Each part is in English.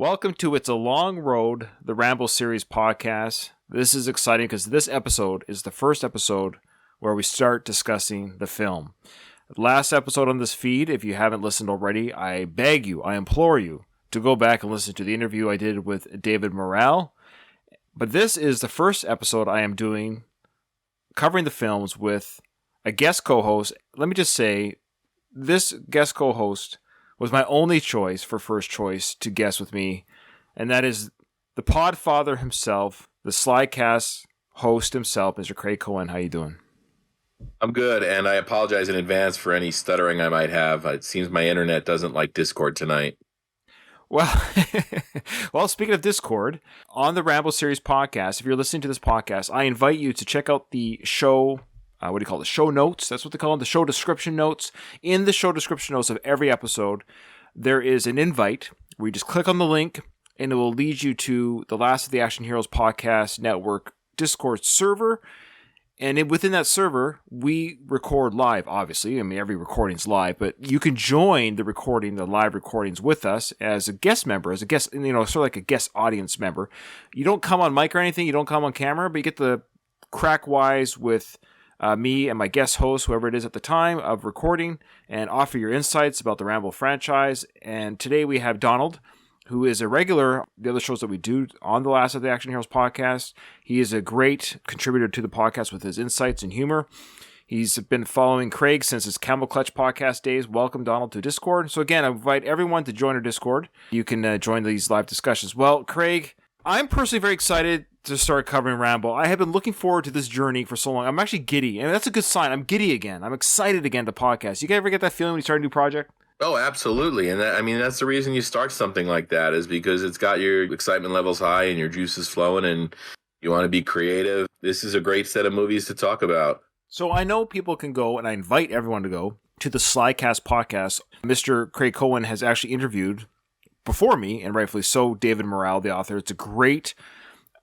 Welcome to It's a Long Road, the Rambo series podcast. This is exciting because this episode is the first episode where we start discussing the film. Last episode on this feed, if you haven't listened already, I beg you, I implore you to go back and listen to the interview I did with David Morrell. But this is the first episode I am doing covering the films with a guest co-host. Let me just say, this guest co-host was my only choice for first choice to guest with me, and that is the podfather himself, the SlyCast host himself, Mr. Craig Cohen. How you doing? I'm good, and I apologize in advance for any stuttering I might have. It seems my internet doesn't like Discord tonight. Well, speaking of Discord, on the Rambo series podcast, if you're listening to this podcast, I invite you to check out the show. The show notes. That's what they call them, the show description notes. In the show description notes of every episode, there is an invite where you just click on the link and it will lead you to the Last of the Action Heroes Podcast Network Discord server. And within that server, we record live, obviously. I mean, every recording's live, but you can join the live recordings with us as a guest member, sort of like a guest audience member. You don't come on mic or anything, you don't come on camera, but you get the crack wise with me and my guest host, whoever it is at the time of recording, and offer your insights about the Rambo franchise. And today we have Donald, who is a regular, the other shows that we do on the Last of the Action Heroes podcast. He is a great contributor to the podcast with his insights and humor. He's been following Craig since his Camel Clutch podcast days. Welcome, Donald, to Discord. So again, I invite everyone to join our Discord. You can join these live discussions. Well, Craig, I'm personally very excited to start covering Rambo. I have been looking forward to this journey for so long. I'm actually giddy, and that's a good sign. I'm giddy again. I'm excited again to podcast. You guys ever get that feeling when you start a new project? Oh, absolutely. And that's the reason you start something like that, is because it's got your excitement levels high and your juices flowing and you want to be creative. This is a great set of movies to talk about. So I know people can go, and I invite everyone to go, to the SlyCast podcast. Mr. Craig Cohen has actually interviewed, before me, and rightfully so, David Morrell, the author. It's a great,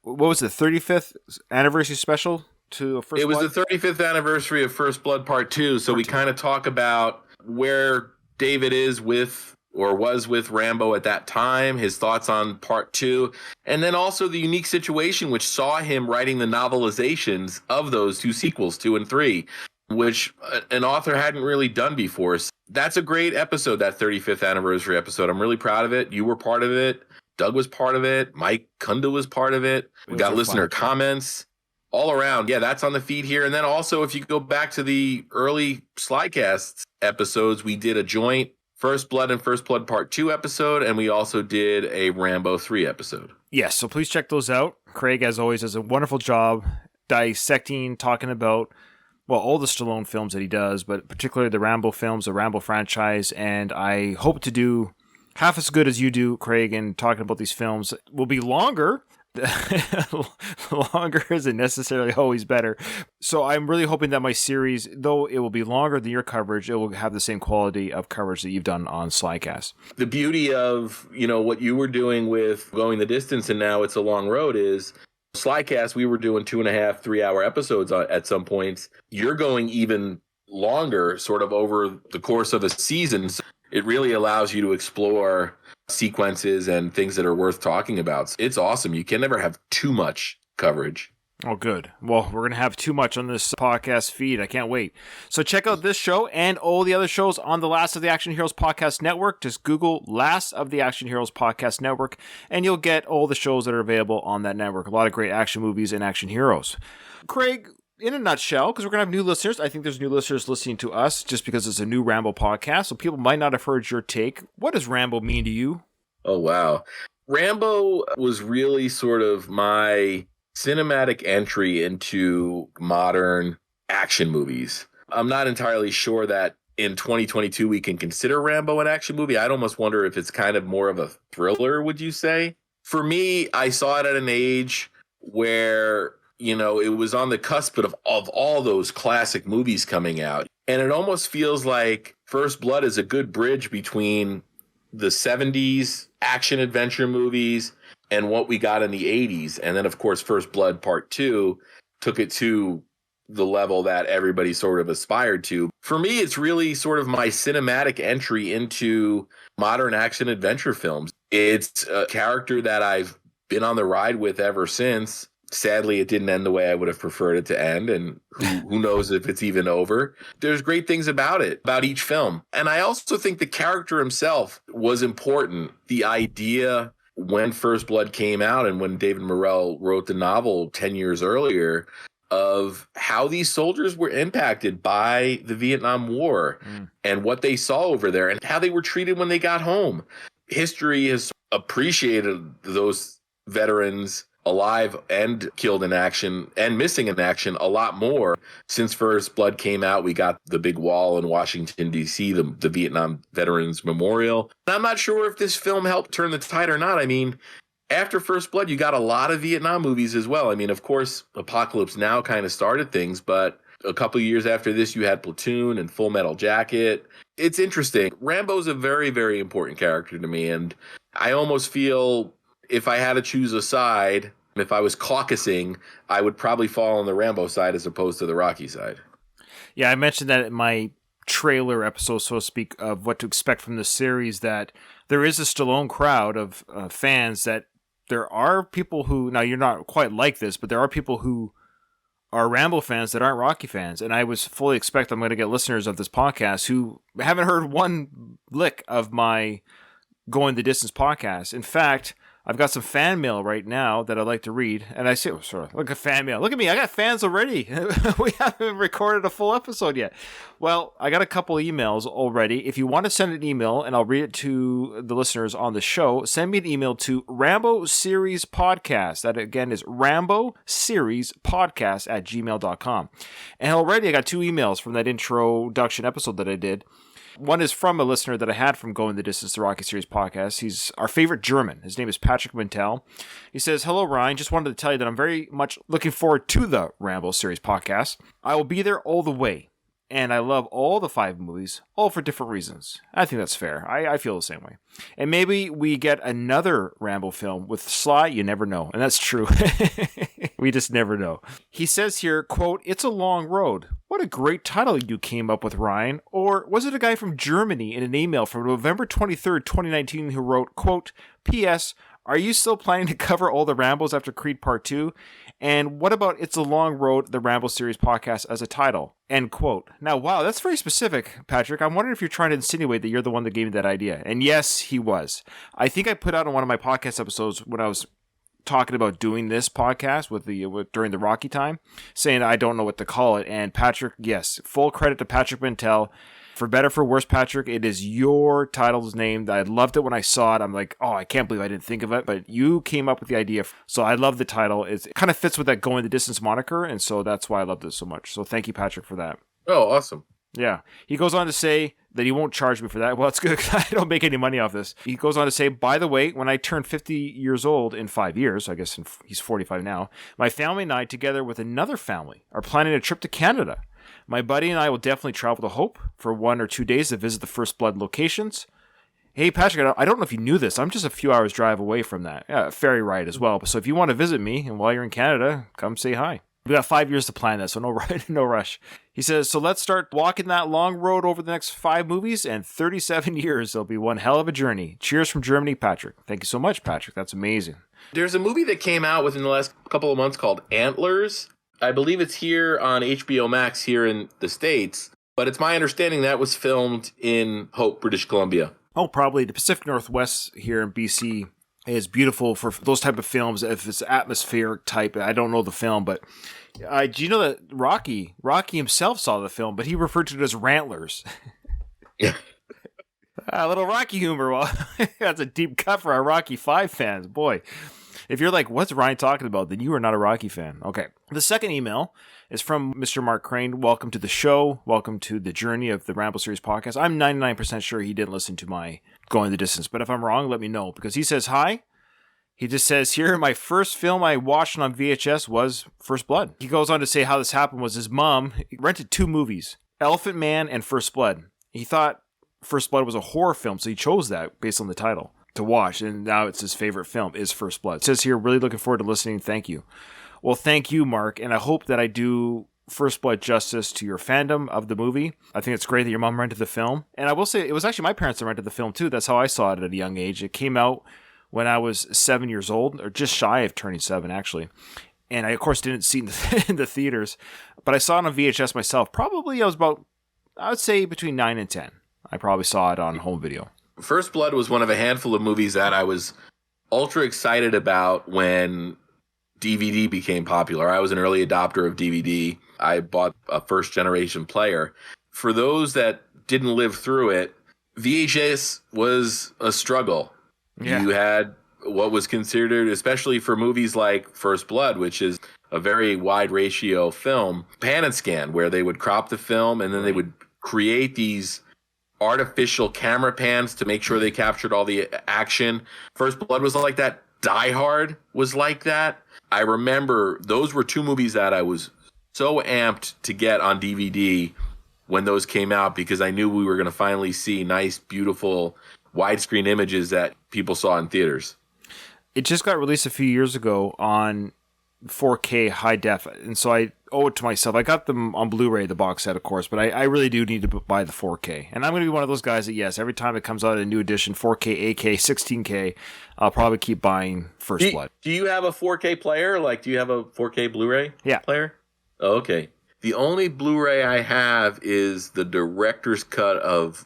what was it, 35th anniversary special to First Blood? It was the 35th anniversary of First Blood Part 2, so we kind of talk about where David is with, or was with, Rambo at that time, his thoughts on Part 2, and then also the unique situation which saw him writing the novelizations of those two sequels, 2 and 3, which an author hadn't really done before. So that's a great episode, that 35th anniversary episode. I'm really proud of it. You were part of it. Doug was part of it. Mike Kunda was part of it. We got listener comments all around. Yeah, that's on the feed here. And then also, if you go back to the early SlyCast episodes, we did a joint First Blood and First Blood Part 2 episode, and we also did a Rambo 3 episode. Yes, so please check those out. Craig, as always, does a wonderful job dissecting, talking about, well, all the Stallone films that he does, but particularly the Rambo films, the Rambo franchise, and I hope to do half as good as you do, Craig, in talking about these films. Will be longer. Longer isn't necessarily always better. So I'm really hoping that my series, though it will be longer than your coverage, it will have the same quality of coverage that you've done on SlyCast. The beauty of, what you were doing with Going the Distance and now It's a Long Road is SlyCast, we were doing 2.5, 3-hour episodes at some points. You're going even longer, sort of over the course of a season. So it really allows you to explore sequences and things that are worth talking about. It's awesome. You can never have too much coverage. Oh, good. Well, we're going to have too much on this podcast feed. I can't wait. So check out this show and all the other shows on the Last of the Action Heroes Podcast Network. Just Google Last of the Action Heroes Podcast Network, and you'll get all the shows that are available on that network. A lot of great action movies and action heroes. Craig, in a nutshell, because we're going to have new listeners. I think there's new listeners listening to us just because it's a new Rambo podcast, so people might not have heard your take. What does Rambo mean to you? Oh, wow. Rambo was really sort of my cinematic entry into modern action movies. I'm not entirely sure that in 2022 we can consider Rambo an action movie. I'd almost wonder if it's kind of more of a thriller, would you say? For me, I saw it at an age where, it was on the cusp of all those classic movies coming out. And it almost feels like First Blood is a good bridge between the 70s action adventure movies and what we got in the 80s. And then, of course, First Blood Part 2 took it to the level that everybody sort of aspired to. For me, it's really sort of my cinematic entry into modern action adventure films. It's a character that I've been on the ride with ever since. Sadly, it didn't end the way I would have preferred it to end, and who knows if it's even over. There's great things about it, about each film. And I also think the character himself was important. The idea when First Blood came out and when David Morrell wrote the novel 10 years earlier of how these soldiers were impacted by the Vietnam War and what they saw over there and how they were treated when they got home. History has appreciated those veterans alive and killed in action and missing in action a lot more. Since First Blood came out, we got the big wall in Washington, D.C., the Vietnam Veterans Memorial. And I'm not sure if this film helped turn the tide or not. I mean, after First Blood, you got a lot of Vietnam movies as well. I mean, of course, Apocalypse Now kind of started things, but a couple of years after this, you had Platoon and Full Metal Jacket. It's interesting. Rambo's a very, very important character to me, and I almost feel if I had to choose a side, if I was caucusing, I would probably fall on the Rambo side as opposed to the Rocky side. Yeah, I mentioned that in my trailer episode, so to speak, of what to expect from this series, that there is a Stallone crowd of fans, that there are people who, now you're not quite like this, but there are people who are Rambo fans that aren't Rocky fans. And I was fully expect I'm going to get listeners of this podcast who haven't heard one lick of my Going the Distance podcast. In fact, I've got some fan mail right now that I'd like to read. And I say, oh, sorry, look at fan mail. Look at me. I got fans already. We haven't recorded a full episode yet. Well, I got a couple emails already. If you want to send an email, and I'll read it to the listeners on the show, send me an email to Rambo Series Podcast. That, again, is Rambo Series Podcast at gmail.com. And already I got 2 emails from that introduction episode that I did. One is from a listener that I had from Going the Distance, the Rocky Series podcast. He's our favorite German. His name is Patrick Mintel. He says, "Hello, Ryan. Just wanted to tell you that I'm very much looking forward to the Rambo Series podcast. I will be there all the way. And I love all the 5 movies, all for different reasons." I think that's fair. I feel the same way. And maybe we get another Rambo film with Sly. You never know. And that's true. We just never know. He says here, quote, "It's a long road. What a great title you came up with, Ryan." Or was it a guy from Germany in an email from November 23rd, 2019 who wrote, quote, "P.S. Are you still planning to cover all the Rambos after Creed Part 2? And what about It's a Long Road, the Rambo Series podcast as a title?" End quote. Now, wow, that's very specific, Patrick. I'm wondering if you're trying to insinuate that you're the one that gave me that idea. And yes, he was. I think I put out on one of my podcast episodes when I was talking about doing this podcast during the Rocky time, saying I don't know what to call it. And Patrick, yes, full credit to Patrick Mintel. For better, for worse, Patrick, it is your title's name. I loved it when I saw it. I'm like, oh, I can't believe I didn't think of it. But you came up with the idea. So I love the title. It kind of fits with that Going the Distance moniker. And so that's why I loved it so much. So thank you, Patrick, for that. Oh, awesome. Yeah. He goes on to say that he won't charge me for that. Well, it's good because I don't make any money off this. He goes on to say, "By the way, when I turn 50 years old in 5 years," I guess he's 45 now, "my family and I, together with another family, are planning a trip to Canada. My buddy and I will definitely travel to Hope for 1 or 2 days to visit the First Blood locations." Hey, Patrick, I don't know if you knew this. I'm just a few hours drive away from that. Yeah, ferry ride as well. So if you want to visit me, and while you're in Canada, come say hi. We got 5 years to plan that, so no rush. He says, "So let's start walking that long road over the next 5 movies and 37 years. It'll be one hell of a journey. Cheers from Germany, Patrick." Thank you so much, Patrick. That's amazing. There's a movie that came out within the last couple of months called Antlers. I believe it's here on HBO Max here in the States, but it's my understanding that was filmed in Hope, British Columbia. Oh, probably the Pacific Northwest here in BC is beautiful for those type of films. If it's atmospheric type, I don't know the film, but do you know that Rocky himself saw the film, but he referred to it as Rantlers. Yeah. A little Rocky humor. Well, that's a deep cut for our Rocky 5 fans. Boy, if you're like, what's Ryan talking about? Then you are not a Rocky fan. Okay. The second email is from Mr. Mark Crane. Welcome to the show. Welcome to the journey of the Rambo Series podcast. I'm 99% sure he didn't listen to my Going the Distance, but if I'm wrong, let me know, because he says, "Hi." He just says here, "My first film I watched on VHS was First Blood." He goes on to say how this happened was his mom rented 2 movies, Elephant Man and First Blood. He thought First Blood was a horror film, so he chose that based on the title to watch, and now it's his favorite film is First Blood. It says here, "Really looking forward to listening. Thank you." Well, thank you, Mark, and I hope that I do First Blood justice to your fandom of the movie. I think it's great that your mom rented the film. And I will say, it was actually my parents that rented the film too. That's how I saw it at a young age. It came out when I was 7 years old, or just shy of turning 7, actually. And I, of course, didn't see it in the theaters. But I saw it on VHS myself. Probably I was about, I would say, between 9 and 10. I probably saw it on home video. First Blood was one of a handful of movies that I was ultra excited about when DVD became popular. I was an early adopter of DVD. I bought a first generation player. For those that didn't live through it, VHS was a struggle. Yeah. You had what was considered, especially for movies like First Blood, which is a very wide ratio film, pan and scan, where they would crop the film and then they would create these artificial camera pans to make sure they captured all the action. First Blood was like that. Die Hard was like that. I remember those were two movies that I was so amped to get on DVD when those came out, because I knew we were going to finally see nice, beautiful widescreen images that people saw in theaters. It just got released a few years ago on 4K high def, and so I owe it to myself. I got them on Blu-ray, the box set, of course, but I really do need to buy the 4K. And I'm going to be one of those guys that, yes, every time it comes out a new edition, 4K, 8K, 16K, I'll probably keep buying First Blood. Do you have a 4K player? Like, do you have a 4K Blu-ray player? Oh, okay. The only Blu-ray I have is the director's cut of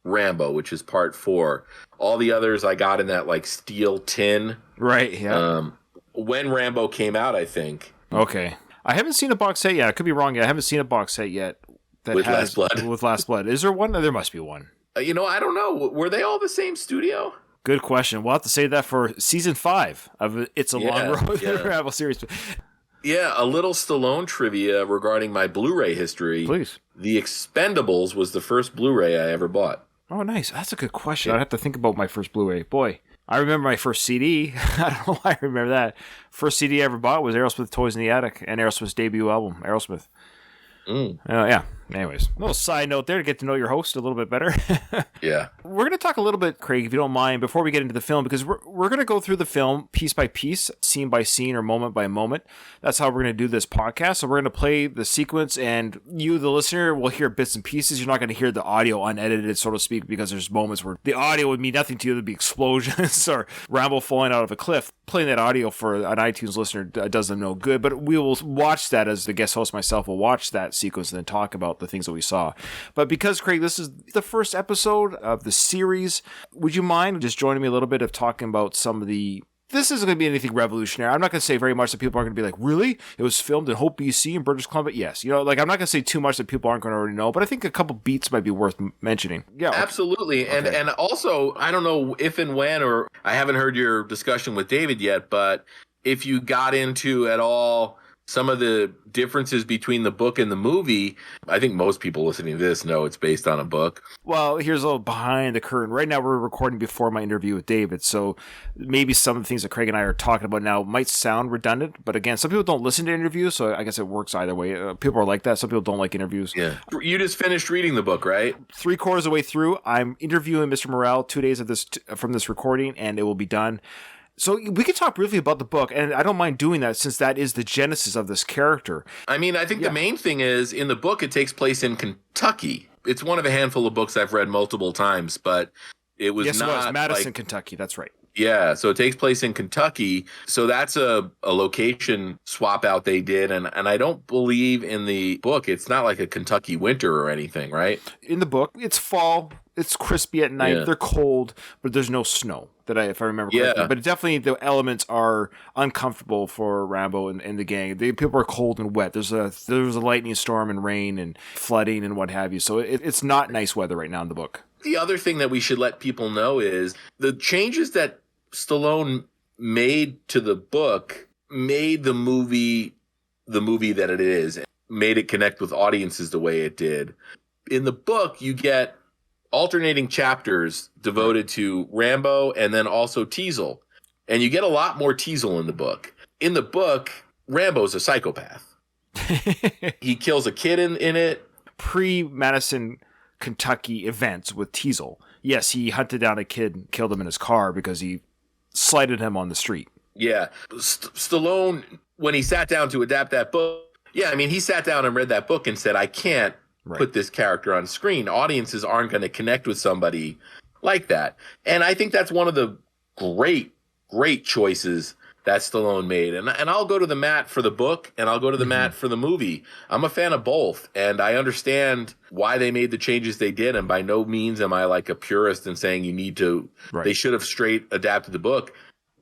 Rambo, which is part 4. All the others I got in that, like, steel tin. Right, yeah. When Rambo came out, I think. Okay. I haven't seen a box set yet. I could be wrong. I haven't seen a box set yet that with has Last Blood. With Last Blood. Is there one? There must be one. I don't know. Were they all the same studio? Good question. We'll have to save that for season 5 of It's a Long Road to the Rambo series. Yeah, a little Stallone trivia regarding my Blu-ray history. Please. The Expendables was the first Blu-ray I ever bought. Oh, nice. That's a good question. Yeah. I'd have to think about my first Blu-ray. Boy, I remember my first CD. I don't know why I remember that. First CD I ever bought was Aerosmith Toys in the Attic and Aerosmith's debut album, Aerosmith. Yeah. Anyways, a little side note there to get to know your host a little bit better. Yeah. We're going to talk a little bit, Craig, if you don't mind, before we get into the film, because we're going to go through the film piece by piece, scene by scene, or moment by moment. That's how we're going to do this podcast. So we're going to play the sequence, and you, the listener, will hear bits and pieces. You're not going to hear the audio unedited, so to speak, because there's moments where the audio would mean nothing to you. There'd be explosions or Rambo falling out of a cliff. Playing that audio for an iTunes listener does them no good, but we will watch that as the guest host myself will watch that sequence and then talk about the things that we saw. But because, Craig, this is the first episode of the series, would you mind just joining me a little bit of talking about some of the... This isn't going to be anything revolutionary. I'm not going to say very much that people aren't going to be like, really? It was filmed in Hope, BC in British Columbia? Yes. I'm not going to say too much that people aren't going to already know, but I think a couple beats might be worth mentioning. Yeah. Absolutely. Okay. And also, I don't know if and when, or I haven't heard your discussion with David yet, but if you got into at all some of the differences between the book and the movie, I think most people listening to this know it's based on a book. Well, here's a little behind the curtain. Right now, we're recording before my interview with David, so maybe some of the things that Craig and I are talking about now might sound redundant, but again, some people don't listen to interviews, so I guess it works either way. People are like that. Some people don't like interviews. Yeah. You just finished reading the book, right? 3/4 of the way through. I'm interviewing Mr. Morrell 2 days of this from this recording, and it will be done. So we could talk briefly about the book, and I don't mind doing that since that is the genesis of this character. I mean, I think the main thing is, in the book, it takes place in Kentucky. It's one of a handful of books I've read multiple times, but it was not... Yes, it was Madison, Kentucky. That's right. Yeah, so it takes place in Kentucky. So that's a location swap out they did, and I don't believe in the book it's not like a Kentucky winter or anything, right? In the book, it's fall. It's crispy at night. Yeah. They're cold, but there's no snow. If I remember correctly. Yeah. But definitely the elements are uncomfortable for Rambo and the gang. People are cold and wet. There was a lightning storm and rain and flooding and what have you. So it's not nice weather right now in the book. The other thing that we should let people know is the changes that Stallone made to the book made the movie that it is, made it connect with audiences the way it did. In the book, you get alternating chapters devoted to Rambo and then also Teasel. And you get a lot more Teasel in the book. In the book, Rambo's a psychopath. He kills a kid in it. Pre-Madison, Kentucky events with Teasel. Yes, he hunted down a kid and killed him in his car because he slighted him on the street. Yeah. Stallone, when he sat down to adapt that book, Yeah, I mean, he sat down and read that book and said, I can't put this character on screen. Audiences aren't going to connect with somebody like that. And I think that's one of the great choices that Stallone made. And I'll go to the mat for the book, and I'll go to the mat for the movie. I'm a fan of both, and I understand why they made the changes they did. And by no means am I like a purist in saying you need to, they should have straight adapted the book.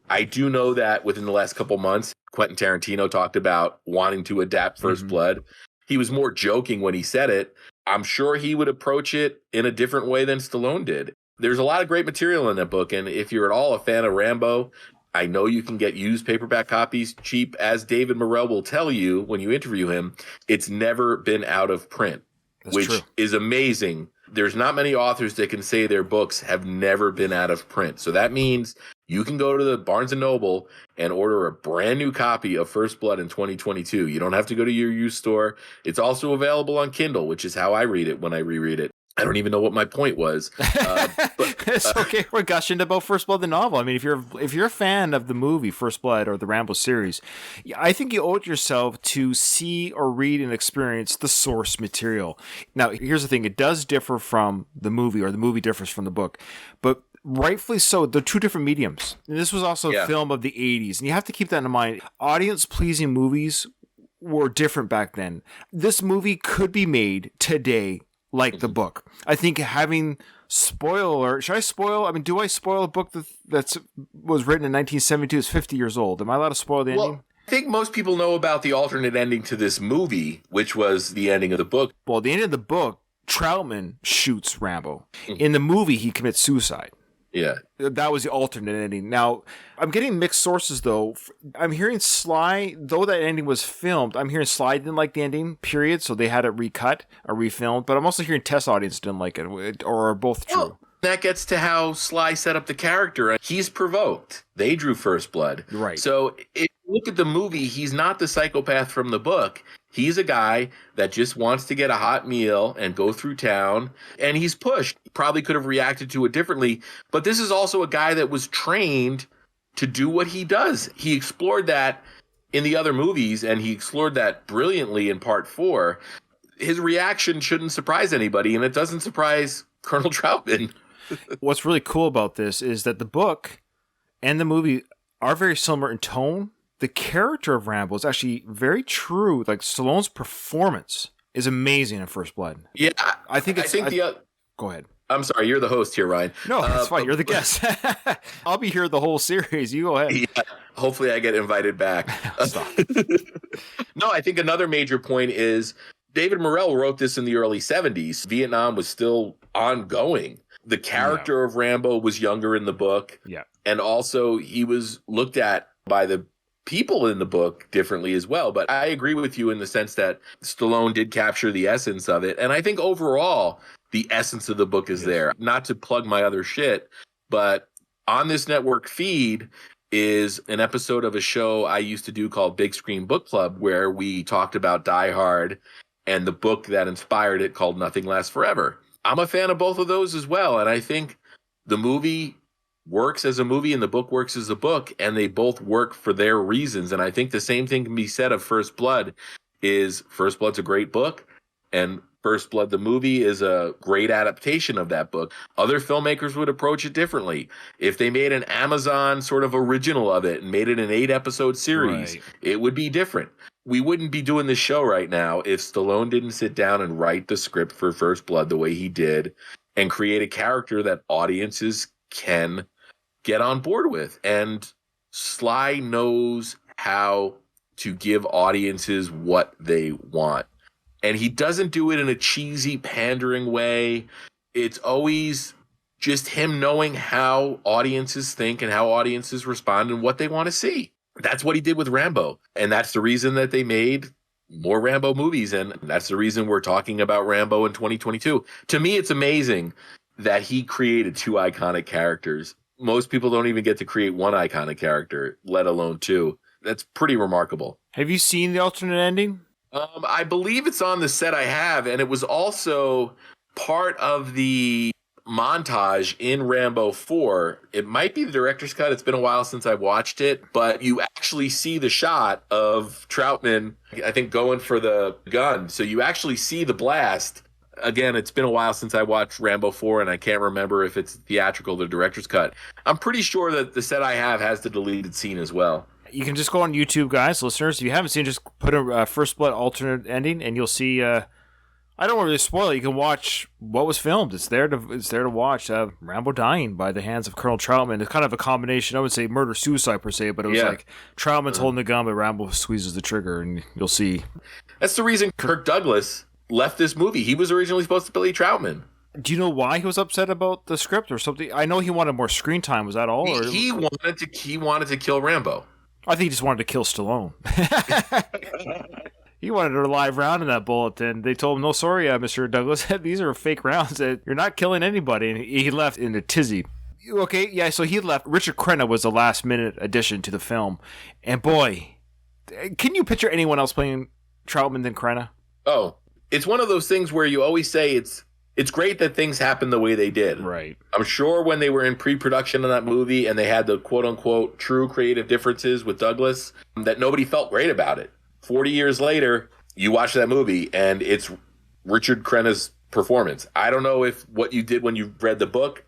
I do know that within the last couple months, Quentin Tarantino talked about wanting to adapt First Blood. He was more joking when he said it. I'm sure he would approach it in a different way than Stallone did. There's a lot of great material in that book, and if you're at all a fan of Rambo, I know you can get used paperback copies cheap. As David Morrell will tell you when you interview him, it's never been out of print, which is amazing. There's not many authors that can say their books have never been out of print. So that means you can go to the Barnes & Noble and order a brand new copy of First Blood in 2022. You don't have to go to your used store. It's also available on Kindle, which is how I read it when I reread it. I don't even know what my point was. It's okay. We're gushing about First Blood, the novel. I mean, if you're a fan of the movie First Blood or the Rambo series, I think you owe it yourself to see or read and experience the source material. Now, here's the thing. It does differ from the movie, or the movie differs from the book. But rightfully so, they're two different mediums. And this was also a film of the 80s. And you have to keep that in mind. Audience-pleasing movies were different back then. This movie could be made today like the book. I think having spoiler, should I spoil? I mean, do I spoil a book that was written in 1972? It's 50 years old. Am I allowed to spoil the ending? I think most people know about the alternate ending to this movie, which was the ending of the book. Well, the end of the book, Troutman shoots Rambo. In the movie, he commits suicide. Yeah. That was the alternate ending. Now, I'm getting mixed sources, though. I'm hearing Sly, though that ending was filmed, I'm hearing Sly didn't like the ending, period, so they had it recut or refilmed. But I'm also hearing Test audience didn't like it, or are both true. Well, that gets to how Sly set up the character. He's provoked. They drew First Blood. Right. So if you look at the movie, he's not the psychopath from the book. He's a guy that just wants to get a hot meal and go through town, and he's pushed. He probably could have reacted to it differently, but this is also a guy that was trained to do what he does. He explored that in the other movies, and he explored that brilliantly in Part 4. His reaction shouldn't surprise anybody, and it doesn't surprise Colonel Troutman. What's really cool about this is that the book and the movie are very similar in tone. The character of Rambo is actually very true. Like, Stallone's performance is amazing in First Blood. Yeah, I think go ahead. I'm sorry, you're the host here, Ryan. No, that's fine. You're the guest. I'll be here the whole series. You go ahead. Yeah, hopefully I get invited back. Stop. No, I think another major point is David Morrell wrote this in the early 70s. Vietnam was still ongoing. The character of Rambo was younger in the book. Yeah. And also he was looked at by the people in the book differently as well. But I agree with you in the sense that Stallone did capture the essence of it. And I think overall, the essence of the book is there. Not to plug my other shit, but on this network feed is an episode of a show I used to do called Big Screen Book Club, where we talked about Die Hard and the book that inspired it called Nothing Lasts Forever. I'm a fan of both of those as well. And I think the movie works as a movie and the book works as a book, and they both work for their reasons. And I think the same thing can be said of First Blood. First Blood's a great book, and First Blood, the movie, is a great adaptation of that book. Other filmmakers would approach it differently. If they made an Amazon sort of original of it and made it an 8-episode series, it would be different. We wouldn't be doing this show right now if Stallone didn't sit down and write the script for First Blood the way he did and create a character that audiences can get on board with. And Sly knows how to give audiences what they want. And he doesn't do it in a cheesy, pandering way. It's always just him knowing how audiences think and how audiences respond and what they want to see. That's what he did with Rambo. And that's the reason that they made more Rambo movies. And that's the reason we're talking about Rambo in 2022. To me, it's amazing that he created two iconic characters. Most people don't even get to create one iconic character, let alone two. That's pretty remarkable. Have you seen the alternate ending? I believe it's on the set I have, and it was also part of the montage in Rambo 4. It might be the director's cut. It's been a while since I watched it, but you actually see the shot of Troutman, I think, going for the gun. So you actually see the blast. Again, it's been a while since I watched Rambo 4, and I can't remember if it's theatrical or the director's cut. I'm pretty sure that the set I have has the deleted scene as well. You can just go on YouTube, guys, listeners. If you haven't seen, just put a First Blood alternate ending, and you'll see. I don't want to really spoil it. You can watch what was filmed. It's there to watch. Rambo dying by the hands of Colonel Troutman. It's kind of a combination. I would say murder-suicide per se, but it was like Troutman's holding the gun, but Rambo squeezes the trigger, and you'll see. That's the reason Kirk Douglas left this movie. He was originally supposed to play Troutman. Do you know why he was upset about the script or something? I know he wanted more screen time. Was that all? He wanted to kill Rambo. I think he just wanted to kill Stallone. He wanted a live round in that bullet, and they told him, no, sorry, Mr. Douglas, these are fake rounds. You're not killing anybody. And he left in a tizzy. Okay, yeah, so he left. Richard Crenna was the last-minute addition to the film. And boy, can you picture anyone else playing Troutman than Crenna? Oh, it's one of those things where you always say it's great that things happen the way they did. Right. I'm sure when they were in pre-production of that movie and they had the quote-unquote true creative differences with Douglas, that nobody felt great about it. 40 years later, you watch that movie, and it's Richard Crenna's performance. I don't know if what you did when you read the book,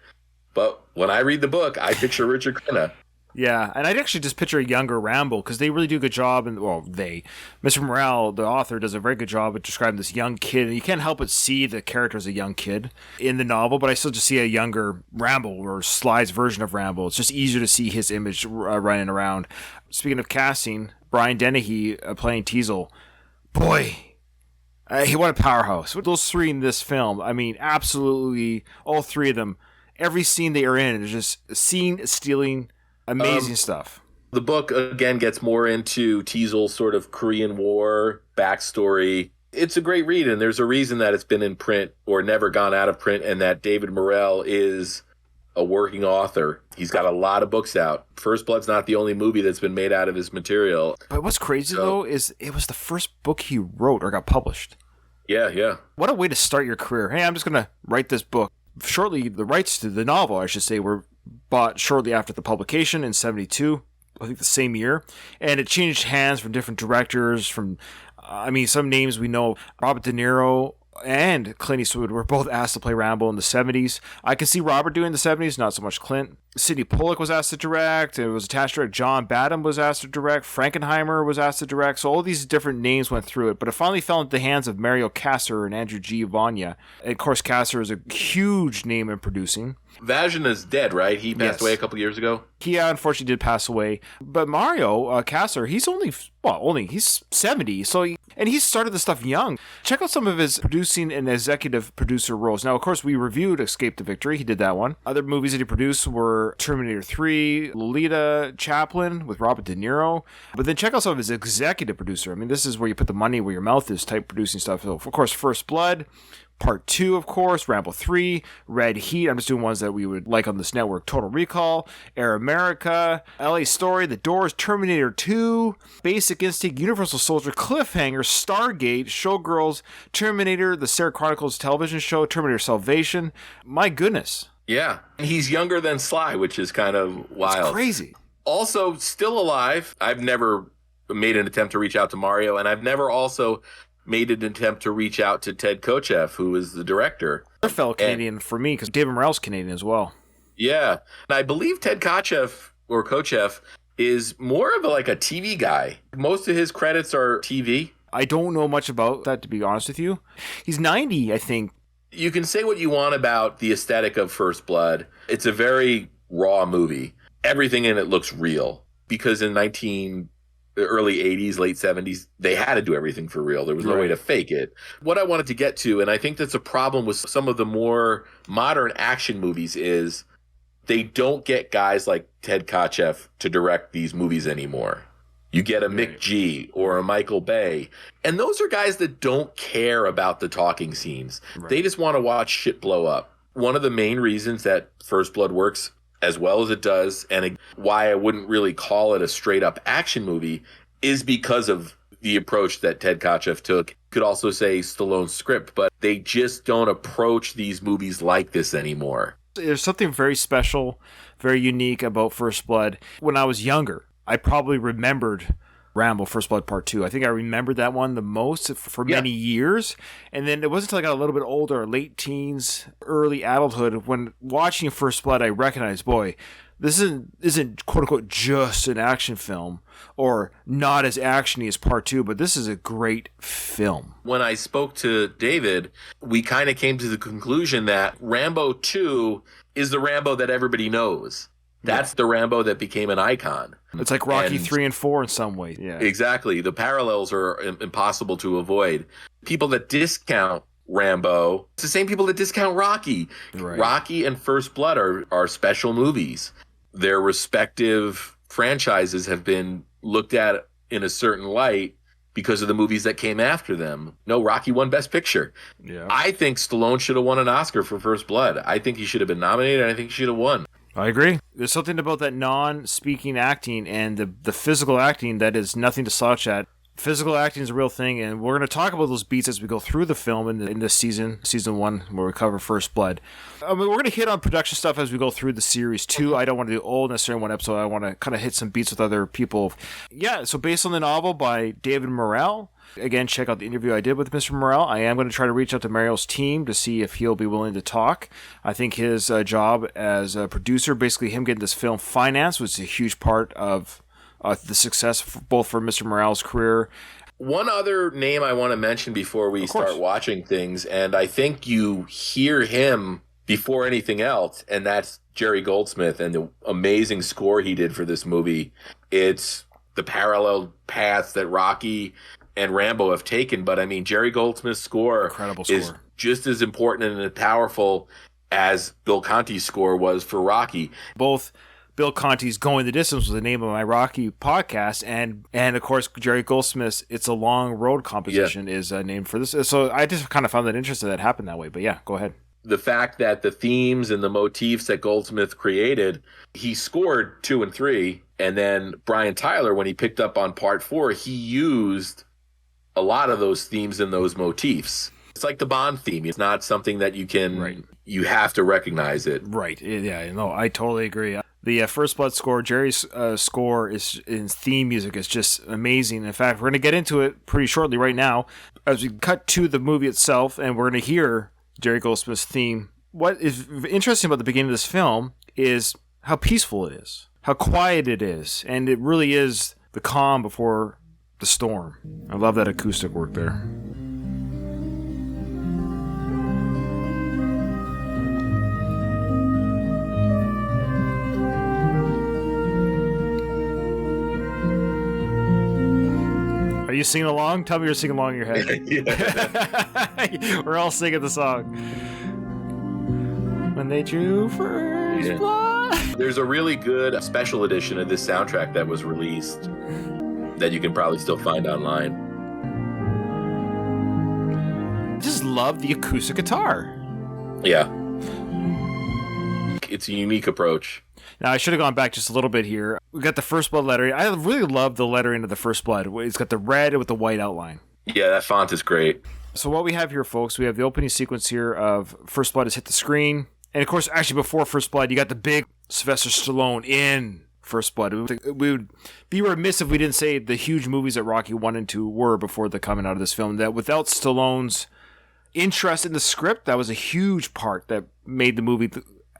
but when I read the book, I picture Richard Crenna. Yeah, and I'd actually just picture a younger Rambo, because they really do a good job, Mr. Morrell, the author, does a very good job at describing this young kid, and you can't help but see the character as a young kid in the novel, but I still just see a younger Rambo, or Sly's version of Rambo. It's just easier to see his image running around. Speaking of casting, Brian Dennehy playing Teasel, boy, he what a powerhouse. With those three in this film, I mean, absolutely, all three of them, every scene they are in is just scene-stealing, amazing stuff. The book, again, gets more into Teasel's sort of Korean War backstory. It's a great read, and there's a reason that it's been in print or never gone out of print, and that David Morrell is a working author. He's got a lot of books out. First Blood's not the only movie that's been made out of his material. But what's crazy, though, is it was the first book he wrote or got published. Yeah. What a way to start your career. Hey, I'm just going to write this book. Shortly, the rights to the novel, I should say, were bought shortly after the publication in 1972, I think the same year. And it changed hands from different directors, some names we know, Robert De Niro and Clint Eastwood were both asked to play Rambo in the 70s. I can see Robert doing the 70s, not so much Clint. Sidney Pollack was asked to direct. It was attached to direct. John Badham was asked to direct. Frankenheimer was asked to direct. So all these different names went through it. But it finally fell into the hands of Mario Kassar and Andrew G. Vanya. And of course, Kassar is a huge name in producing. Vajna's dead, right? He passed away a couple years ago. He unfortunately did pass away. But Mario Kassar, he's he's 70. And he started this stuff young. Check out some of his producing and executive producer roles. Now, of course, we reviewed Escape to Victory. He did that one. Other movies that he produced were Terminator 3, Lolita, Chaplin with Robert De Niro. But then check out some of his executive producer. I mean, this is where you put the money where your mouth is type producing stuff. So, of course, First Blood. Part 2, of course, Rambo 3, Red Heat, I'm just doing ones that we would like on this network, Total Recall, Air America, LA Story, The Doors, Terminator 2, Basic Instinct, Universal Soldier, Cliffhanger, Stargate, Showgirls, Terminator, The Sarah Chronicles television show, Terminator Salvation. My goodness. Yeah, he's younger than Sly, which is kind of wild. It's crazy. Also, still alive. I've never made an attempt to reach out to Mario, and I've never also made an attempt to reach out to Ted Kochev, who is the director. A fellow Canadian for me, because David Morrell's Canadian as well. Yeah. And I believe Ted Kochev is more of a TV guy. Most of his credits are TV. I don't know much about that, to be honest with you. He's 90, I think. You can say what you want about the aesthetic of First Blood. It's a very raw movie. Everything in it looks real. Because in the early 80s, late 70s, they had to do everything for real. There was no way to fake it. What I wanted to get to, and I think that's a problem with some of the more modern action movies, is they don't get guys like Ted Kochev to direct these movies anymore. You get a Mick G or a Michael Bay. And those are guys that don't care about the talking scenes. Right. They just want to watch shit blow up. One of the main reasons that First Blood works as well as it does, and why I wouldn't really call it a straight-up action movie, is because of the approach that Ted Kochev took could also say Stallone's script, but they just don't approach these movies like this anymore. There's something very special, very unique about First Blood. When I was younger, I probably remembered Rambo First Blood Part 2. I think I remembered that one the most for many years. And then it wasn't until I got a little bit older, late teens, early adulthood, when watching First Blood, I recognized, boy, this isn't quote unquote just an action film or not as actiony as Part 2, but this is a great film. When I spoke to David, we kind of came to the conclusion that Rambo 2 is the Rambo that everybody knows. That's the Rambo that became an icon. It's like Rocky 3 and 4 in some ways. Yeah, exactly. The parallels are impossible to avoid. People that discount Rambo, it's the same people that discount Rocky. Right. Rocky and First Blood are special movies. Their respective franchises have been looked at in a certain light because of the movies that came after them. No, Rocky won Best Picture. Yeah. I think Stallone should have won an Oscar for First Blood. I think he should have been nominated, and I think he should have won. I agree. There's something about that non-speaking acting and the physical acting that is nothing to slouch at. Physical acting is a real thing, and we're going to talk about those beats as we go through the film in this season 1, where we cover First Blood. I mean, we're going to hit on production stuff as we go through the series, too. I don't want to do all necessarily one episode. I want to kind of hit some beats with other people. Yeah, so based on the novel by David Morrell, again, check out the interview I did with Mr. Morrell. I am going to try to reach out to Mario's team to see if he'll be willing to talk. I think his job as a producer, basically him getting this film financed, was a huge part of the success both for Mr. Morrell's career. One other name I want to mention before we start watching things, and I think you hear him before anything else, and that's Jerry Goldsmith and the amazing score he did for this movie. It's the parallel paths that Rocky and Rambo have taken, but I mean, Jerry Goldsmith's score is just as important and powerful as Bill Conti's score was for Rocky. Both Bill Conti's Going the Distance was the name of my Rocky podcast, and of course Jerry Goldsmith's It's a Long Road composition is named for this. So I just kind of found that interesting that happened that way. But yeah, go ahead. The fact that the themes and the motifs that Goldsmith created, he scored 2 and 3, and then Brian Tyler, when he picked up on Part 4, he used a lot of those themes and those motifs. It's like the Bond theme. It's not something that you can, you have to recognize it. Right. Yeah, no, I totally agree. The First Blood score, Jerry's score is in theme music is just amazing. In fact, we're going to get into it pretty shortly right now as we cut to the movie itself, and we're going to hear Jerry Goldsmith's theme. What is interesting about the beginning of this film is how peaceful it is, how quiet it is, and it really is the calm before the storm. I love that acoustic work there. Are you singing along? Tell me you're singing along in your head. We're all singing the song. When they drew first blood. There's a really good special edition of this soundtrack that was released that you can probably still find online. I just love the acoustic guitar. Yeah. It's a unique approach. Now, I should have gone back just a little bit here. We got the First Blood lettering. I really love the lettering of the First Blood. It's got the red with the white outline. Yeah, that font is great. So what we have here, folks, we have the opening sequence here of First Blood has hit the screen. And, of course, actually before First Blood, you got the big Sylvester Stallone in First Blood. We would be remiss if we didn't say the huge movies that Rocky 1 and 2 were before the coming out of this film. That without Stallone's interest in the script, that was a huge part that made the movie,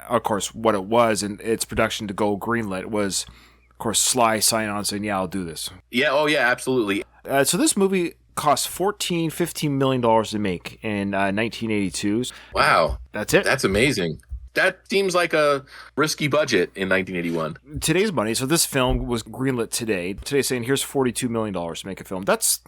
of course, what it was and its production to go greenlit was, of course, Sly signing on saying, yeah, I'll do this. Yeah, oh yeah, absolutely. So this movie cost $15 million to make in 1982. Wow. That's it. That's amazing. That seems like a risky budget in 1981. Today's money, so this film was greenlit today. Today's saying here's $42 million to make a film. That's,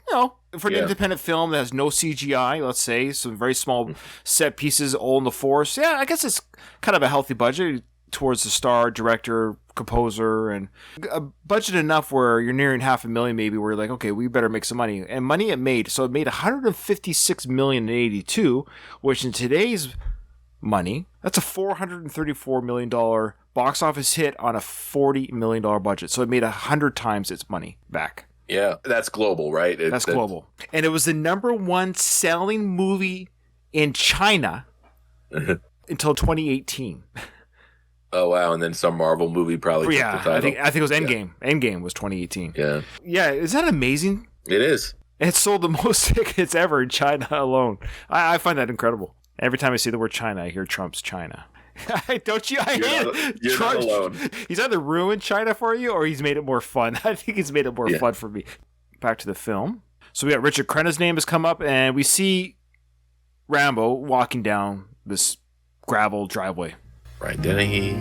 for an independent film that has no CGI, let's say, some very small set pieces all in the force. Yeah, I guess it's kind of a healthy budget towards the star, director, composer, and a budget enough where you're nearing $500,000 maybe, where you're like, okay, we better make some money. And money it made. So it made $156 million in 82, which in today's money, that's a $434 million box office hit on a $40 million budget. So it made 100 times its money back. Yeah, that's global, right? That's global. And it was the number one selling movie in China until 2018. Oh, wow. And then some Marvel movie probably took the title. I think it was Endgame. Yeah. Endgame was 2018. Yeah. Yeah, is that amazing? It is. It sold the most tickets ever in China alone. I find that incredible. Every time I see the word China, I hear Trump's China. Don't you? You're not alone. He's either ruined China for you or he's made it more fun. I think he's made it more fun for me. Back to the film. So we got Richard Crenna's name has come up, and we see Rambo walking down this gravel driveway. Brian Dennehy.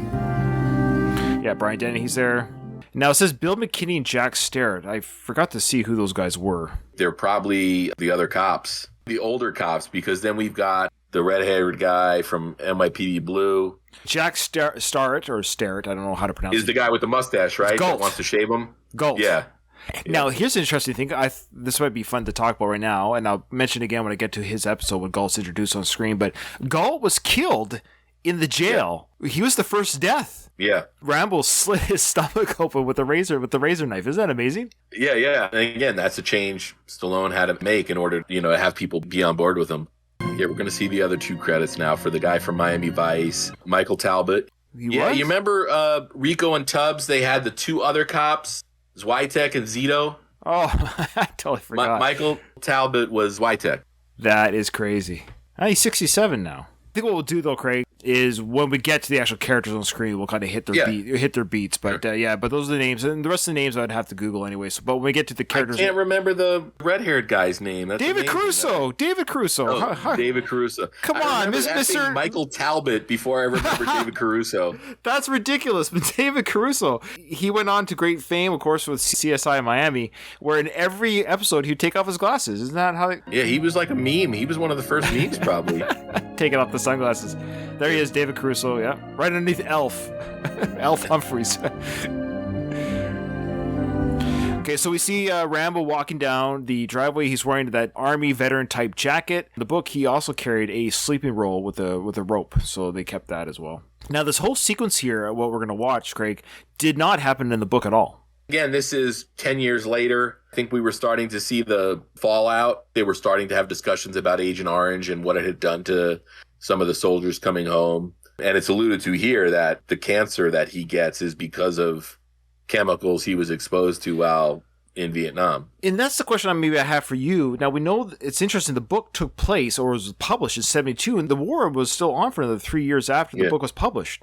Yeah, Brian Dennehy's there. Now it says Bill McKinney and Jack Starrett. I forgot to see who those guys were. They're probably the other cops, the older cops, because then we've got the red-haired guy from NYPD Blue. Jack Starrett, or Starrett, I don't know how to pronounce it. Is the guy with the mustache, right? That wants to shave him? Galt. Yeah. Now, here's an interesting thing. This might be fun to talk about right now, and I'll mention again when I get to his episode when Galt's introduced on screen, but Galt was killed in the jail. Yeah. He was the first death. Yeah. Rambo slit his stomach open with a razor knife. Isn't that amazing? Yeah. And again, that's a change Stallone had to make in order, to have people be on board with him. Here, we're going to see the other two credits now for the guy from Miami Vice, Michael Talbot. You remember Rico and Tubbs? They had the two other cops, Zwitek and Zito. Oh, I totally forgot. Michael Talbot was Zwitek. That is crazy. He's 67 now. I think what we'll do, though, Craig, is when we get to the actual characters on screen, we'll kind of hit their beats. But but those are the names, and the rest of the names I'd have to Google anyway. So, but when we get to the characters, I can't remember the red-haired guy's name. That's David Caruso. David Caruso. Oh, David Caruso. Come on, Mr. Michael Talbot. Before I remember David Caruso. That's ridiculous. But David Caruso, he went on to great fame, of course, with CSI in Miami, where in every episode he'd take off his glasses. Isn't that how? Yeah, he was like a meme. He was one of the first memes, probably. Taking off the sunglasses. There he is, David Caruso, yeah. Right underneath Elf. Elf Humphreys. Okay, so we see Rambo walking down the driveway. He's wearing that Army veteran-type jacket. In the book, he also carried a sleeping roll with a rope, so they kept that as well. Now, this whole sequence here, what we're going to watch, Craig, did not happen in the book at all. Again, this is 10 years later. I think we were starting to see the fallout. They were starting to have discussions about Agent Orange and what it had done to some of the soldiers coming home. And it's alluded to here that the cancer that he gets is because of chemicals he was exposed to while in Vietnam. And that's the question I have for you. Now, we know it's interesting. The book took place or was published in 1972, and the war was still on for another 3 years after the book was published.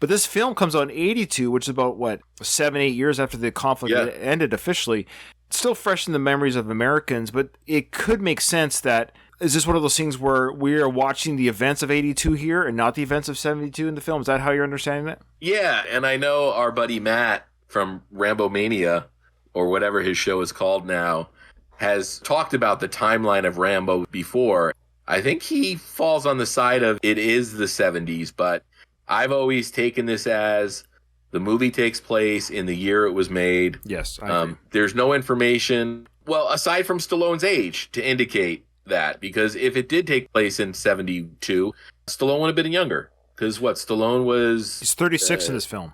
But this film comes out in 1982, which is about, 7-8 years after the conflict ended officially. It's still fresh in the memories of Americans, but it could make sense that, is this one of those things where we are watching the events of 1982 here and not the events of 1972 in the film? Is that how you're understanding it? Yeah, and I know our buddy Matt from Rambo Mania, or whatever his show is called now, has talked about the timeline of Rambo before. I think he falls on the side of it is the 70s, but I've always taken this as the movie takes place in the year it was made. Yes, I agree. There's no information, well, aside from Stallone's age, to indicate that. Because if it did take place in 1972, Stallone would have been younger. Because Stallone was... He's 36 in this film.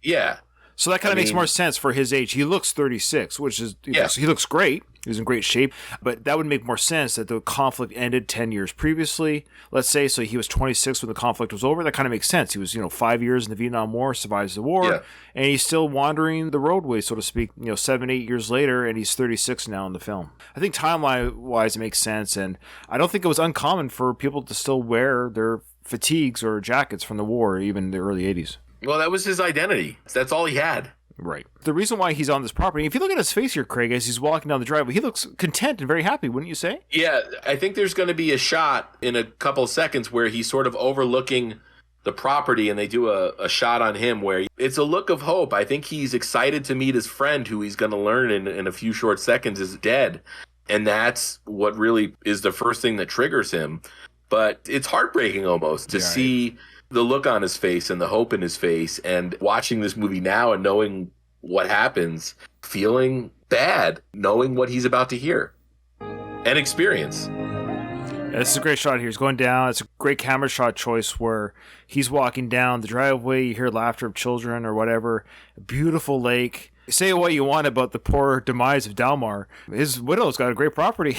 Yeah. So that kind of makes more sense for his age. He looks 36, which is... He looks great. He's in great shape. But that would make more sense that the conflict ended 10 years previously, let's say. So he was 26 when the conflict was over. That kind of makes sense. He was, 5 years in the Vietnam War, survives the war, and he's still wandering the roadway, so to speak, 7-8 years later, and he's 36 now in the film. I think timeline-wise it makes sense, and I don't think it was uncommon for people to still wear their fatigues or jackets from the war, even in the early 80s. Well, that was his identity. That's all he had. Right. The reason why he's on this property, if you look at his face here, Craig, as he's walking down the driveway, he looks content and very happy, wouldn't you say? Yeah, I think there's going to be a shot in a couple of seconds where he's sort of overlooking the property, and they do a shot on him where it's a look of hope. I think he's excited to meet his friend, who he's going to learn in a few short seconds is dead. And that's what really is the first thing that triggers him. But it's heartbreaking almost to see the look on his face and the hope in his face, and watching this movie now and knowing what happens, feeling bad, knowing what he's about to hear and experience. Yeah, this is a great shot here. He's going down. It's a great camera shot choice where he's walking down the driveway. You hear laughter of children or whatever. A beautiful lake. Say what you want about the poor demise of Dalmar. His widow's got a great property.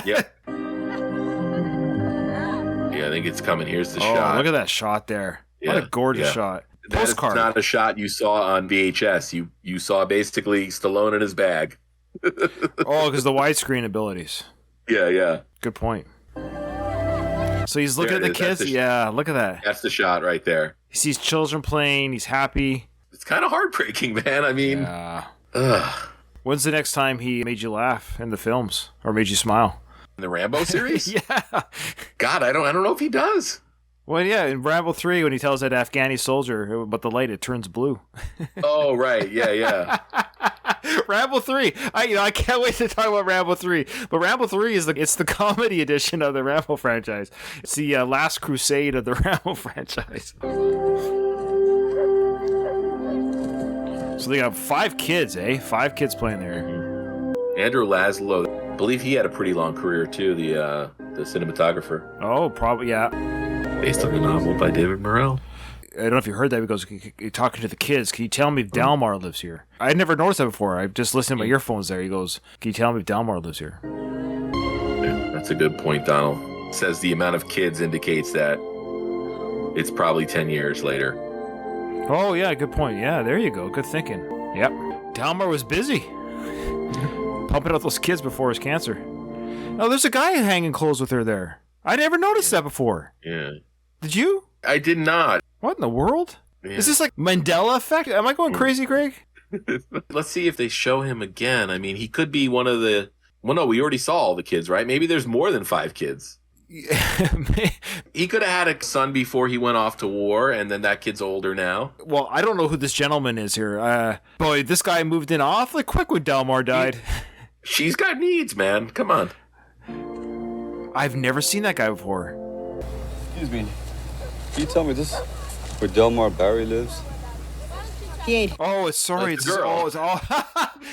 Yeah. Yeah, I think it's coming. Here's the Oh, shot. look at that shot there. What a gorgeous shot. That is not a shot you saw on VHS. You saw basically Stallone in his bag. Oh, because the widescreen abilities. Yeah. Good point. So he's looking at the kids. Yeah, look at that. That's the shot right there. He sees children playing. He's happy. It's kind of heartbreaking, man. I mean, When's the next time he made you laugh in the films or made you smile? In the Rambo series? Yeah. God, I don't know if he does. Well, yeah, in Rambo 3, when he tells that Afghani soldier about the light, it turns blue. Oh, right. Yeah. Rambo 3. I can't wait to talk about Rambo 3. But Rambo 3 is the comedy edition of the Rambo franchise. It's the last crusade of the Rambo franchise. So they got 5 kids, eh? 5 kids playing there. Andrew Laszlo, I believe he had a pretty long career too, the cinematographer. Oh, probably, yeah. Based on the novel by David Morrell. I don't know if you heard that. He goes, talking to the kids, can you tell me if Dalmar lives here? I had never noticed that before. I just listened to my earphones there. He goes, can you tell me if Dalmar lives here? Yeah, that's a good point, Donald. Says the amount of kids indicates that it's probably 10 years later. Oh, yeah, good point. Yeah, there you go. Good thinking. Yep. Dalmar was busy. Pumping out those kids before his cancer. Oh, there's a guy hanging clothes with her there. I never noticed that before. Yeah. Did you? I did not. What in the world? Yeah. Is this like Mandela effect? Am I going crazy, Greg? Let's see if they show him again. I mean, he could be one of the... Well, no, we already saw all the kids, right? Maybe there's more than 5 kids. He could have had a son before he went off to war, and then that kid's older now. Well, I don't know who this gentleman is here. Boy, this guy moved in awfully quick when Dalmar died. She's got needs, man. Come on. I've never seen that guy before. Excuse me. Can you tell me this where Delmar Barry lives? Oh, it's sorry. That's the girl. It's all.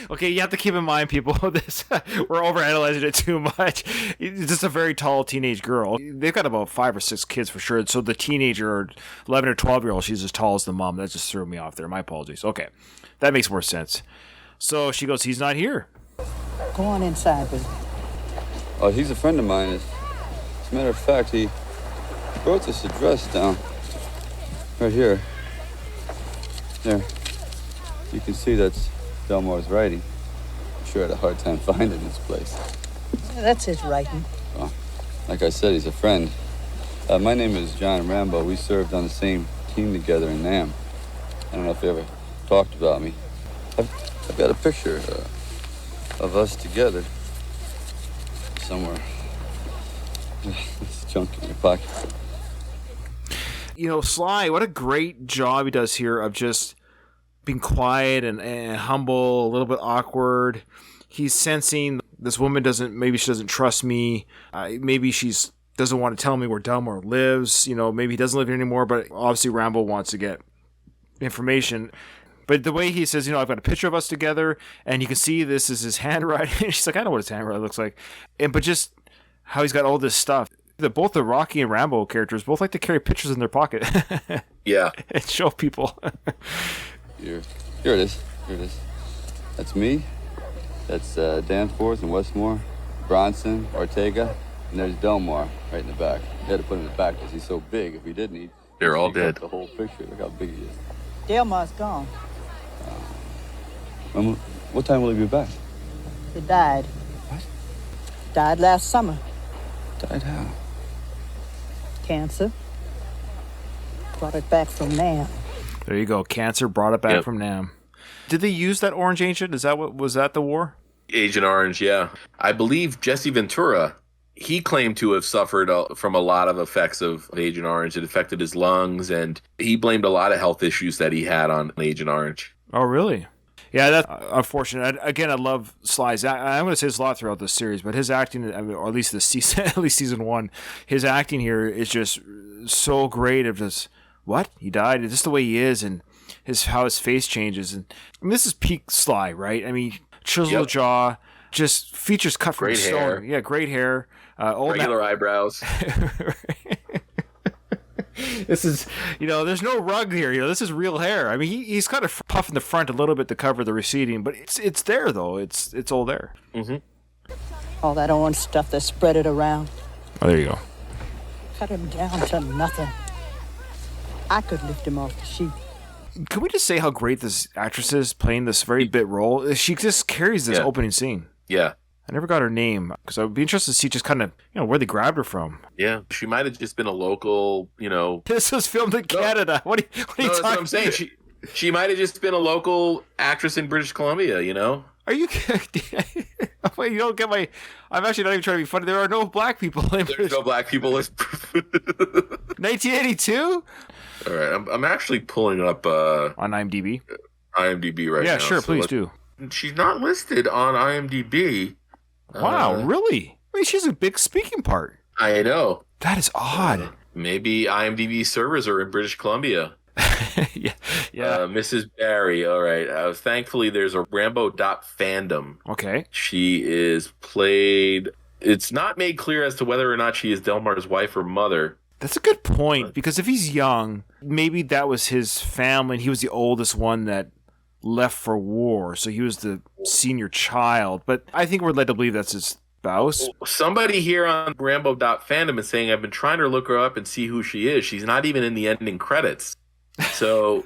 Okay, you have to keep in mind, people. This we're overanalyzing it too much. It's just a very tall teenage girl. They've got about 5 or 6 kids for sure. So the teenager, or 11 or 12-year-old, she's as tall as the mom. That just threw me off there. My apologies. Okay, that makes more sense. So she goes, he's not here. Go on inside with me. Oh, he's a friend of mine. As a matter of fact, he wrote this address down. Right here. There. You can see that's Delmar's writing. I'm sure I had a hard time finding this place. Yeah, that's his writing. Well, like I said, he's a friend. My name is John Rambo. We served on the same team together in Nam. I don't know if you ever talked about me. I've got a picture of us together somewhere. It's junk in your pocket. You know, Sly, what a great job he does here of just being quiet and humble, a little bit awkward. He's sensing this woman maybe she doesn't trust me. Maybe she's doesn't want to tell me where Delmar lives. You know, maybe he doesn't live here anymore, but obviously Rambo wants to get information. But the way he says, you know, I've got a picture of us together, and you can see this is his handwriting. She's like, I know what his handwriting looks like. But just how he's got all this stuff. Both the Rocky and Rambo characters both like to carry pictures in their pocket. Yeah. And show people. Here it is. Here it is. That's me. That's Danforth and Westmore, Bronson, Ortega, and there's Delmar right in the back. We had to put him in the back because he's so big. If we didn't, They're all he'd take dead. up the whole picture. Look how big he is. Delmar's gone. What time will he be back? He died. What? Died last summer. Died how? Cancer. Brought it back from Nam. There you go. Cancer brought it back from Nam. Did they use that orange agent? Was that the war? Agent Orange, yeah. I believe Jesse Ventura, he claimed to have suffered from a lot of effects of Agent Orange. It affected his lungs, and he blamed a lot of health issues that he had on Agent Orange. Oh, really? Yeah, that's unfortunate. Again, I love Sly's. I'm going to say this a lot throughout this series, but his acting, I mean, or at least this season, at least season 1, his acting here is just so great. Of just what he died, just the way he is, and how his face changes. And I mean, this is peak Sly, right? I mean, chiseled jaw, just features cut from Great stone. hair. Yeah, great hair. Regular eyebrows. This is, there's no rug here. This is real hair. I mean, he's kind of puffing the front a little bit to cover the receding, but it's there though. It's all there. Mm-hmm. All that orange stuff, they spread it around. Oh, there you go. Cut him down to nothing. I could lift him off the sheet. Can we just say how great this actress is playing this very bit role? She just carries this opening scene. Yeah. I never got her name because I would be interested to see just kind of, where they grabbed her from. Yeah. She might have just been a local, This was filmed in Canada. What are you talking about? That's what I'm saying. She might have just been a local actress in British Columbia, Are you kidding? Wait, you don't get my... I'm actually not even trying to be funny. There are no black people in There's no black people. 1982? All right. I'm actually pulling it up on IMDb. IMDb right now. Yeah, sure. Please do. She's not listed on IMDb. Wow, really? I mean, she's a big speaking part. I know. That is odd. Maybe IMDb servers are in British Columbia. yeah. Mrs. Barry. All right. Thankfully, there's a Rambo.fandom. Okay. She is played. It's not made clear as to whether or not she is Delmar's wife or mother. That's a good point, because if he's young, maybe that was his family, and he was the oldest one that left for war, so he was the senior child. But I think we're led to believe that's his spouse. Somebody here on Rambo.fandom is saying, I've been trying to look her up and see who she is. She's not even in the ending credits. So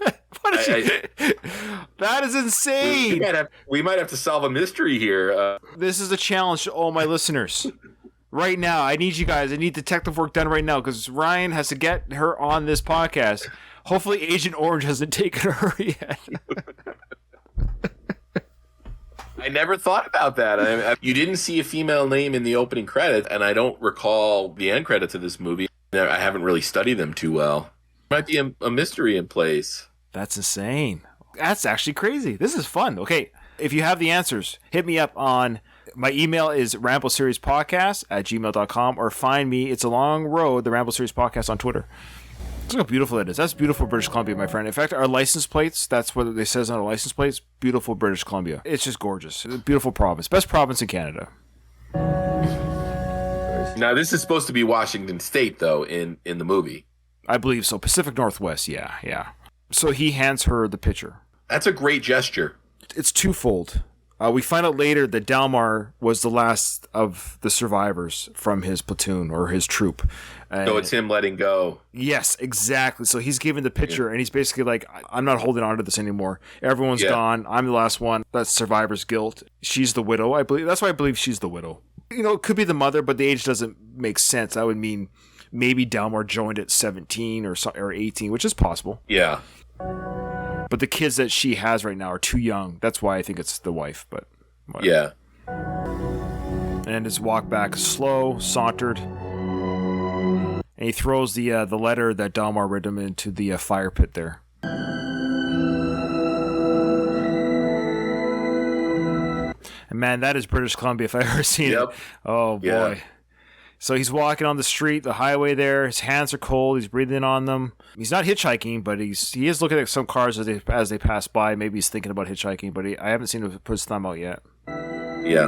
that is insane. We might have to solve a mystery here. This is a challenge to all my listeners. Right now, I need you guys. I need detective work done right now because Ryan has to get her on this podcast. Hopefully, Agent Orange hasn't taken her yet. I never thought about that. You didn't see a female name in the opening credits, and I don't recall the end credits of this movie. I haven't really studied them too well. Might be a mystery in place. That's insane. That's actually crazy. This is fun. Okay, if you have the answers, hit me up on... My email is rambleseriespodcast@gmail.com, or find me, it's a long road, the Ramble Series Podcast on Twitter. Look how beautiful it is. That's beautiful British Columbia, my friend. In fact, our license plates, that's what it says on our license plates, beautiful British Columbia. It's just gorgeous. It's a beautiful province. Best province in Canada. Now, this is supposed to be Washington State, though, in the movie. I believe so. Pacific Northwest, yeah. So he hands her the picture. That's a great gesture. It's twofold. We find out later that Delmar was the last of the survivors from his platoon or his troop. So it's him letting go. Yes, exactly. So he's giving the picture, and he's basically like, I'm not holding on to this anymore. Everyone's gone. I'm the last one. That's survivor's guilt. She's the widow, I believe. That's why I believe she's the widow. It could be the mother, but the age doesn't make sense. That would mean maybe Delmar joined at 17 or 18, which is possible. Yeah. But the kids that she has right now are too young. That's why I think it's the wife. But whatever. Yeah. And his walk back is slow, sauntered, and he throws the letter that Delmar read him into the fire pit there. And man, that is British Columbia if I ever seen it. Oh boy. Yeah. So he's walking on the street, the highway there. His hands are cold. He's breathing on them. He's not hitchhiking, but he is looking at some cars as they pass by. Maybe he's thinking about hitchhiking, but I haven't seen him put his thumb out yet. Yeah.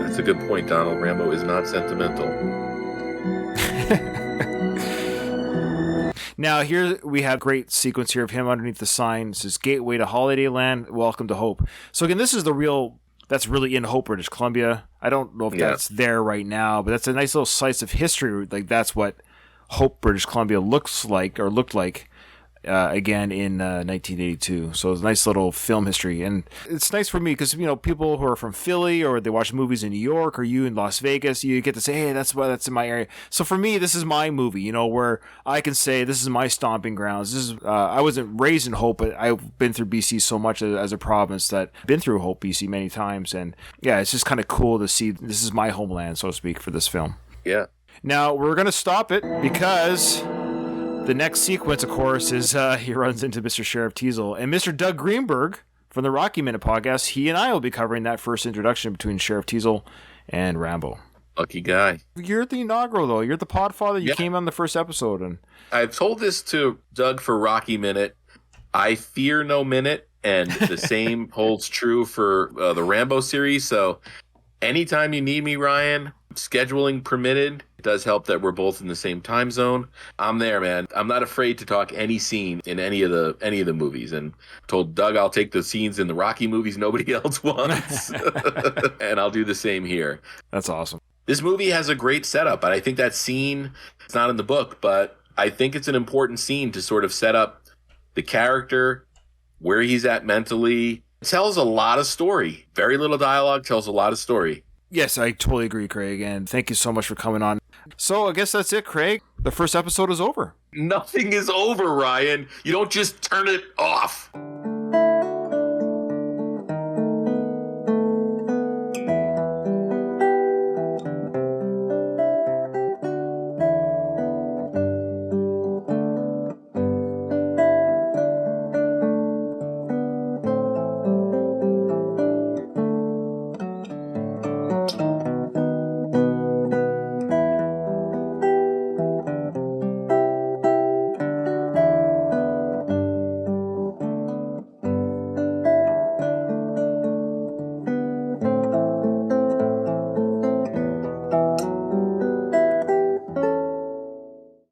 That's a good point, Donald. Rambo is not sentimental. Now, here we have a great sequence here of him underneath the sign. It says, Gateway to Holidayland, Welcome to Hope. So again, this is the real... That's really in Hope, British Columbia. I don't know if that's there right now, but that's a nice little slice of history. Like, that's what Hope, British Columbia looked like again in 1982. So it's a nice little film history. And it's nice for me because, people who are from Philly or they watch movies in New York or you in Las Vegas, you get to say, hey, that's in my area. So for me, this is my movie, where I can say this is my stomping grounds. This is I wasn't raised in Hope, but I've been through BC so much as a province that I've been through Hope, BC many times. And yeah, it's just kind of cool to see this is my homeland, so to speak, for this film. Yeah. Now, we're going to stop it because... The next sequence, of course, is he runs into Mr. Sheriff Teasel. And Mr. Doug Greenberg from the Rocky Minute podcast, he and I will be covering that first introduction between Sheriff Teasel and Rambo. Lucky guy. You're the inaugural, though. You're the podfather. You came on the first episode. And I've told this to Doug for Rocky Minute. I fear no minute, and the same holds true for the Rambo series. So anytime you need me, Ryan, scheduling permitted, does help that we're both in the same time zone. I'm there, man. I'm not afraid to talk any scene in any of the movies. And told Doug I'll take the scenes in the Rocky movies nobody else wants, and I'll do the same here. That's awesome. This movie has a great setup, and I think that scene, it's not in the book, but I think it's an important scene to sort of set up the character, where he's at mentally. It tells a lot of story. Very little dialogue, tells a lot of story. Yes, I totally agree, Craig, and thank you so much for coming on. So I guess that's it, Craig. The first episode is over. Nothing is over, Ryan. You don't just turn it off.